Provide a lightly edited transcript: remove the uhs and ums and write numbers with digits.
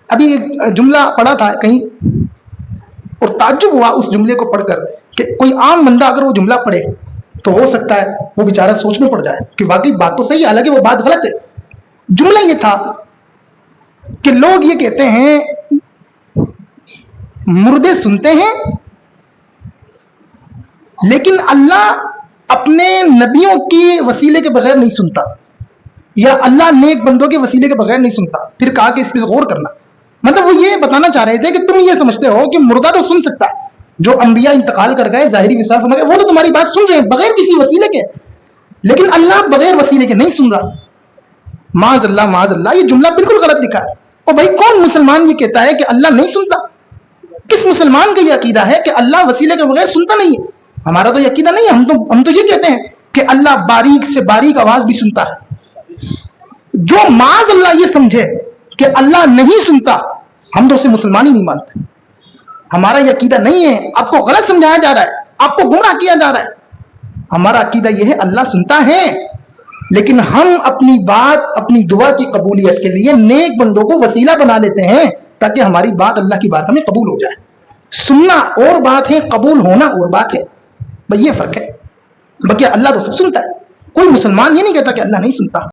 ابھی ایک جملہ پڑھا تھا کہیں اور تعجب ہوا اس جملے کو پڑھ کر کہ کوئی عام بندہ اگر وہ جملہ پڑھے تو ہو سکتا ہے وہ بیچارہ سوچ میں پڑ جائے کہ واقعی بات تو صحیح ہے، حالانکہ وہ بات غلط ہے۔ جملہ یہ تھا کہ لوگ یہ کہتے ہیں مردے سنتے ہیں لیکن اللہ اپنے نبیوں کے وسیلے کے بغیر نہیں سنتا، یا اللہ نیک بندوں کے وسیلے کے بغیر نہیں سنتا۔ پھر کہا کہ اس پہ غور کرنا، مطلب وہ یہ بتانا چاہ رہے تھے کہ تم یہ سمجھتے ہو کہ مردہ تو سن سکتا ہے، جو انبیاء انتقال کر گئے، ظاہری وصال فرما گئے، وہ تو تمہاری بات سن رہے ہیں بغیر کسی وسیلے کے، لیکن اللہ بغیر وسیلے کے نہیں سن رہا۔ معاذ اللہ معاذ اللہ، یہ جملہ بالکل غلط لکھا ہے۔ اور بھائی کون مسلمان یہ کہتا ہے کہ اللہ نہیں سنتا؟ کس مسلمان کا یہ عقیدہ ہے کہ اللہ وسیلے کے بغیر سنتا نہیں ہے؟ ہمارا تو یہ عقیدہ نہیں ہے، ہم تو یہ کہتے ہیں کہ اللہ باریک سے باریک آواز بھی سنتا ہے۔ جو معاذ اللہ یہ سمجھے کہ اللہ نہیں سنتا، ہم تو اسے مسلمان ہی نہیں مانتے۔ ہمارا یہ عقیدہ نہیں ہے، آپ کو غلط سمجھایا جا رہا ہے، آپ کو گمراہ کیا جا رہا ہے۔ ہمارا عقیدہ یہ ہے اللہ سنتا ہے، لیکن ہم اپنی بات، اپنی دعا کی قبولیت کے لیے نیک بندوں کو وسیلہ بنا لیتے ہیں تاکہ ہماری بات اللہ کی بارگاہ میں قبول ہو جائے۔ سننا اور بات ہے، قبول ہونا اور بات ہے، بھئی یہ فرق ہے۔ باقی اللہ تو سب سنتا ہے، کوئی مسلمان یہ نہیں کہتا کہ اللہ نہیں سنتا۔